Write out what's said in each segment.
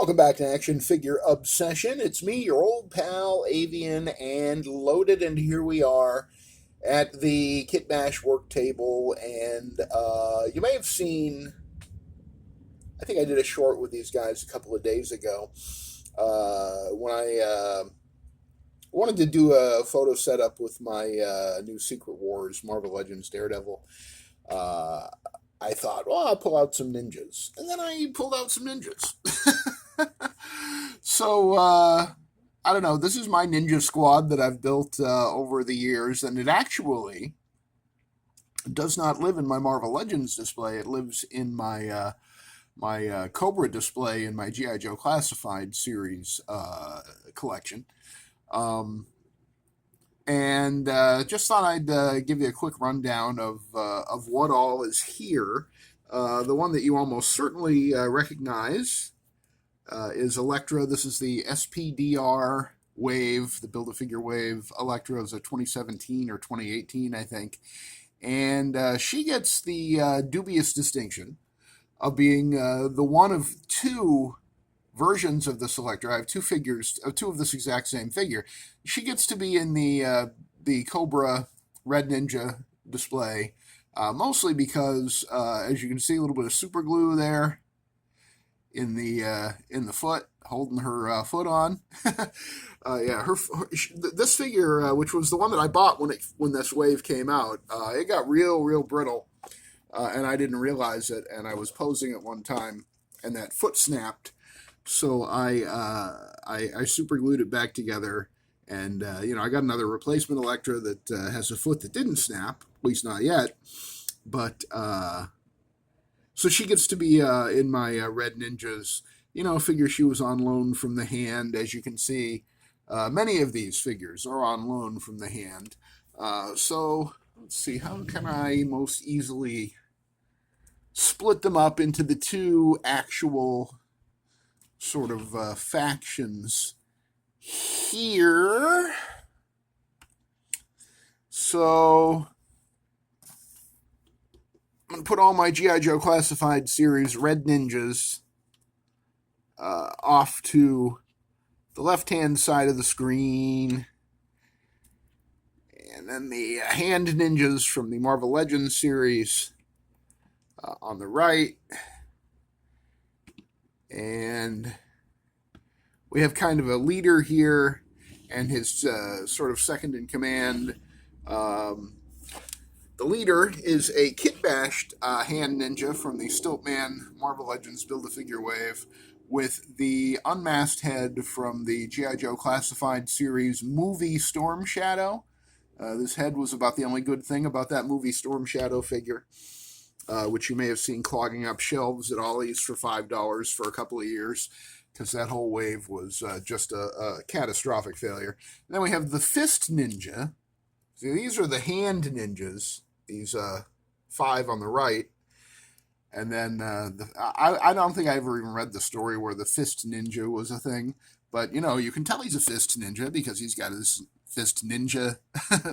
Welcome back to Action Figure Obsession. It's me, your old pal Avian, and loaded, and here we are at the Kit Bash work table. And you may have seen, I think I did a short with these guys a couple of days ago when I wanted to do a photo setup with my new Secret Wars Marvel Legends Daredevil. Uh, I thought, well, I'll pull out some ninjas. And then I pulled out some ninjas. So, I don't know. This is my ninja squad that I've built over the years, and it actually does not live in my Marvel Legends display. It lives in my Cobra display in my G.I. Joe Classified series collection. Um, and just thought I'd give you a quick rundown of what all is here. The one that you almost certainly recognize is Elektra. This is the SPDR wave, the Build-A-Figure wave. Elektra is a 2017 or 2018, I think. And she gets the dubious distinction of being the one of two versions of this Elektra. I have two figures, two of this exact same figure. She gets to be in the Cobra Red Ninja display, mostly because, as you can see, a little bit of super glue there in the foot, holding her foot on. Yeah, this figure, which was the one that I bought when this wave came out, it got real brittle, and I didn't realize it. And I was posing at one time, and that foot snapped. So I super glued it back together, and I got another replacement Elektra that has a foot that didn't snap, at least not yet, but. So she gets to be in my Red Ninjas. Figure she was on loan from the hand. As you can see, many of these figures are on loan from the hand. So let's see, how can I most easily split them up into the two actual sort of factions here? So I'm going to put all my G.I. Joe Classified series Red Ninjas off to the left-hand side of the screen. And then the hand ninjas from the Marvel Legends series on the right. And we have kind of a leader here and his sort of second in command. The leader is a kit-bashed hand ninja from the Stiltman Marvel Legends Build-A-Figure wave with the unmasked head from the G.I. Joe Classified series movie Storm Shadow. This head was about the only good thing about that movie Storm Shadow figure, which you may have seen clogging up shelves at Ollie's for $5 for a couple of years, because that whole wave was just a catastrophic failure. And then we have the Fist Ninja. See, these are the hand ninjas. These 5 on the right. And then I don't think I ever even read the story where the Fist Ninja was a thing. But, you can tell he's a Fist Ninja because he's got his Fist Ninja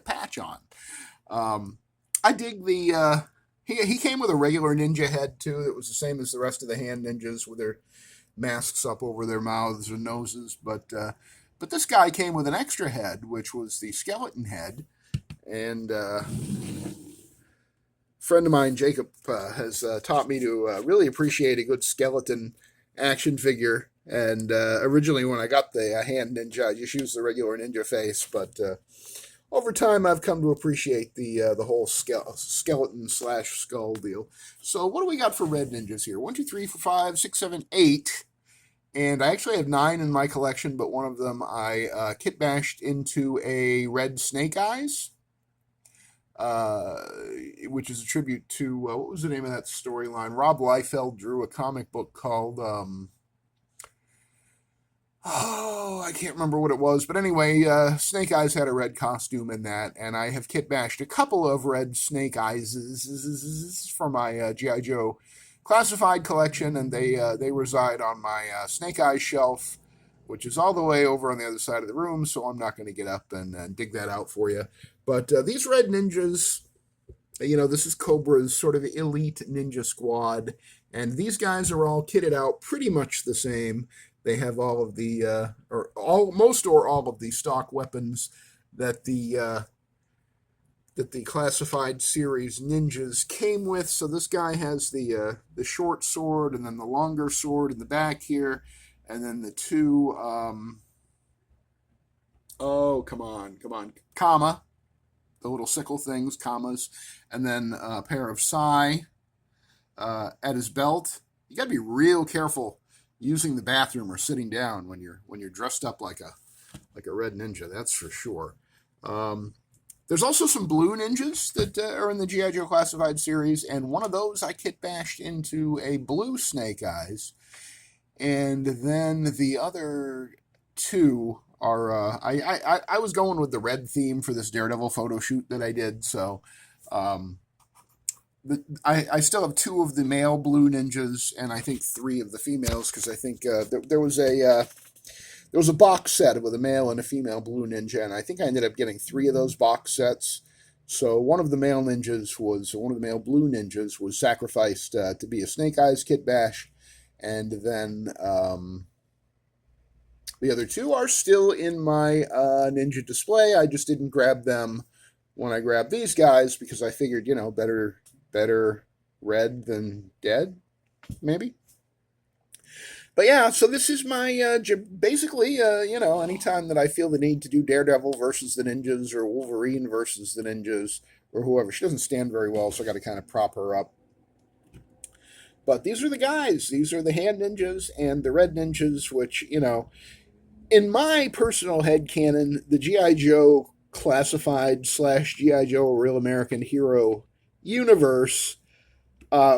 patch on. I dig the... He came with a regular ninja head, too. That was the same as the rest of the hand ninjas with their masks up over their mouths and noses. But this guy came with an extra head, which was the skeleton head. And friend of mine, Jacob, has taught me to really appreciate a good skeleton action figure. And originally, when I got the hand ninja, I just used the regular ninja face. But over time, I've come to appreciate the whole skeleton / skull deal. So what do we got for red ninjas here? 1, 2, 3, 4, 5, 6, 7, 8. And I actually have 9 in my collection, but one of them I kit bashed into a red Snake Eyes. Which is a tribute to, what was the name of that storyline? Rob Liefeld drew a comic book called, I can't remember what it was, but anyway, Snake Eyes had a red costume in that, and I have kit bashed a couple of red Snake Eyes for my G.I. Joe Classified collection, and they reside on my Snake Eyes shelf, which is all the way over on the other side of the room, so I'm not going to get up and dig that out for you. But these red ninjas, this is Cobra's sort of elite ninja squad, and these guys are all kitted out pretty much the same. They have all of the most or all of the stock weapons that the classified series ninjas came with. So this guy has the short sword, and then the longer sword in the back here, and then the two oh, comma, the little sickle things, commas, and then a pair of sai at his belt. You got to be real careful using the bathroom or sitting down when you're dressed up like a red ninja. That's for sure. There's also some blue ninjas that are in the G.I. Joe Classified series, and one of those I kit bashed into a blue Snake Eyes. And then the other two are, I was going with the red theme for this Daredevil photo shoot that I did, so I still have two of the male blue ninjas, and I think three of the females, because I think there was a box set with a male and a female blue ninja, and I think I ended up getting three of those box sets. So one of the male blue ninjas was sacrificed to be a Snake Eyes kit bash, and then the other two are still in my ninja display. I just didn't grab them when I grabbed these guys because I figured, better red than dead, maybe. But yeah, so this is my, basically, anytime that I feel the need to do Daredevil versus the Ninjas or Wolverine versus the Ninjas or whoever. She doesn't stand very well, so I got to kind of prop her up. But these are the guys. These are the hand ninjas and the red ninjas, which, in my personal headcanon, the G.I. Joe Classified / G.I. Joe A Real American Hero universe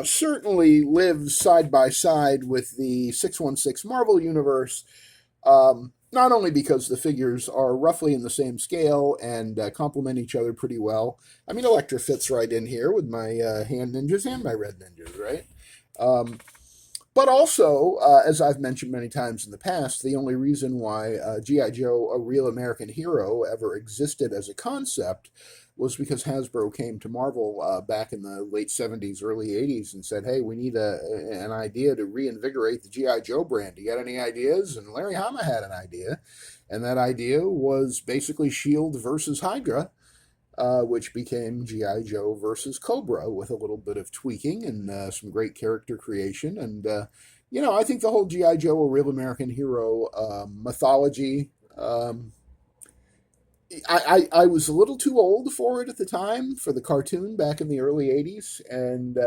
certainly lives side by side with the 616 Marvel Universe, not only because the figures are roughly in the same scale and complement each other pretty well. I mean, Elektra fits right in here with my hand ninjas and my red ninjas, right? But also, as I've mentioned many times in the past, the only reason why G.I. Joe, A Real American Hero, ever existed as a concept was because Hasbro came to Marvel back in the late 70s, early 80s and said, hey, we need an idea to reinvigorate the G.I. Joe brand. You got any ideas? And Larry Hama had an idea, and that idea was basically S.H.I.E.L.D. versus Hydra, which became G.I. Joe versus Cobra with a little bit of tweaking and some great character creation. And, I think the whole G.I. Joe, A Real American Hero mythology, I was a little too old for it at the time, for the cartoon back in the early 80s, and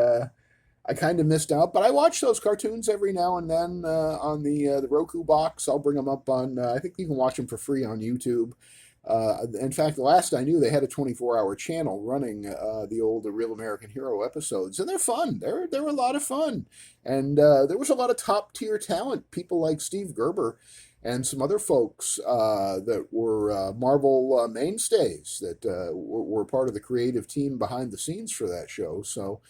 I kind of missed out. But I watch those cartoons every now and then on the Roku box. I'll bring them up on, I think you can watch them for free on YouTube. In fact, the last I knew, they had a 24-hour channel running the old Real American Hero episodes, and they're fun. They're a lot of fun, and there was a lot of top-tier talent, people like Steve Gerber and some other folks that were Marvel mainstays that were part of the creative team behind the scenes for that show. So,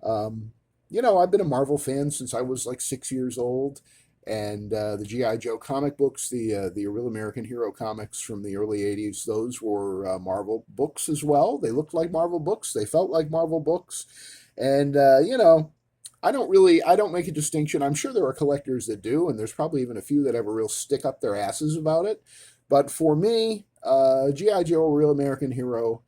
I've been a Marvel fan since I was like 6 years old. And the G.I. Joe comic books, the Real American Hero comics from the early 80s, those were Marvel books as well. They looked like Marvel books. They felt like Marvel books. And, I don't make a distinction. I'm sure there are collectors that do, and there's probably even a few that have a real stick up their asses about it. But for me, G.I. Joe, A Real American Hero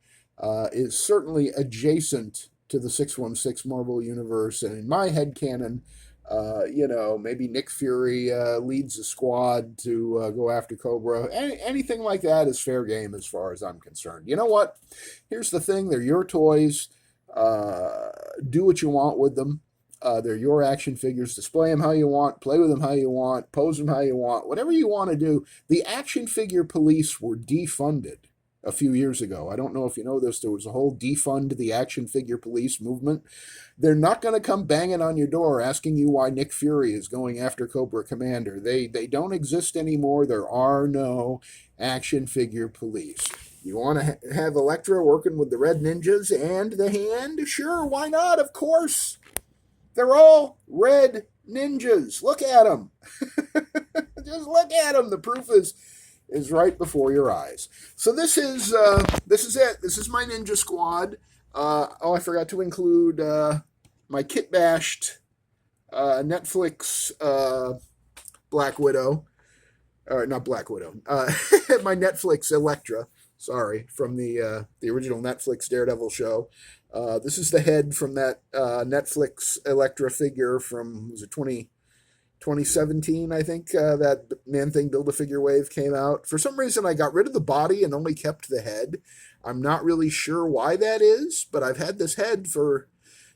is certainly adjacent to the 616 Marvel Universe. And in my headcanon, maybe Nick Fury leads a squad to go after Cobra. Anything like that is fair game as far as I'm concerned. You know what? Here's the thing. They're your toys. Do what you want with them. They're your action figures. Display them how you want. Play with them how you want. Pose them how you want. Whatever you want to do. The action figure police were defunded a few years ago. I don't know if you know this. There was a whole defund the action figure police movement. They're not going to come banging on your door asking you why Nick Fury is going after Cobra Commander. They don't exist anymore. There are no action figure police. You want to have Elektra working with the Red Ninjas and the Hand? Sure, why not? Of course. They're all red ninjas. Look at them. Just look at them. The proof is right before your eyes. So this is it. This is my Ninja Squad. I forgot to include my kit bashed Netflix Black Widow. Not Black Widow. My Netflix Elektra. Sorry, from the original Netflix Daredevil show. This is the head from that Netflix Elektra figure from, was it 2017, I think, that Man Thing Build-A-Figure wave came out. For some reason, I got rid of the body and only kept the head. I'm not really sure why that is, but I've had this head for,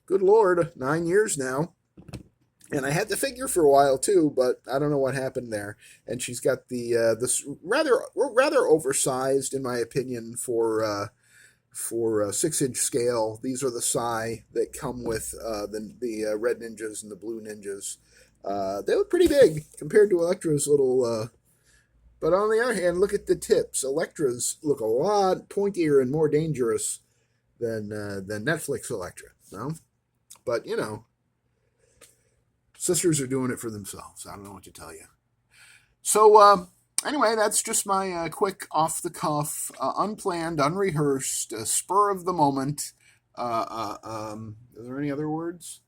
good Lord, 9 years now. And I had the figure for a while too, but I don't know what happened there. And she's got the this rather oversized, in my opinion, for 6-inch scale. These are the Psy that come with the red ninjas and the blue ninjas. They look pretty big compared to Elektra's little. But on the other hand, look at the tips. Elektras look a lot pointier and more dangerous than Netflix Elektra. No, but you know, sisters are doing it for themselves. I don't know what to tell you. So anyway, that's just my quick, off the cuff, unplanned, unrehearsed, spur of the moment. Are there any other words?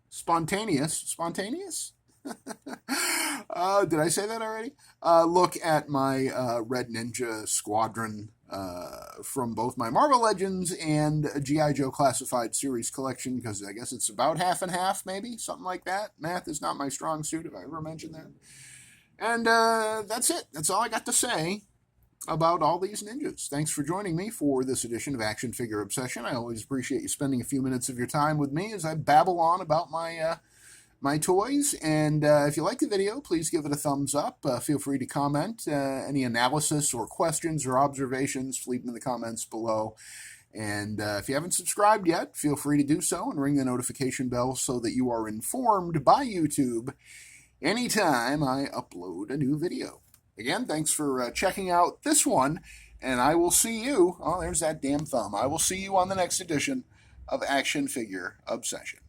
Spontaneous. Did I say that already? Look at my Red Ninja Squadron from both my Marvel Legends and G.I. Joe Classified Series collection, because I guess it's about half and half, maybe, something like that. Math is not my strong suit, if I ever mentioned that. And that's it. That's all I got to say about all these ninjas. Thanks for joining me for this edition of Action Figure Obsession. I always appreciate you spending a few minutes of your time with me as I babble on about my toys. And if you like the video, please give it a thumbs up. Feel free to comment any analysis or questions or observations. Leave them in the comments below. And if you haven't subscribed yet, feel free to do so and ring the notification bell so that you are informed by YouTube anytime I upload a new video. Again, thanks for checking out this one, and I will see you, oh, there's that damn thumb. I will see you on the next edition of Action Figure Obsession.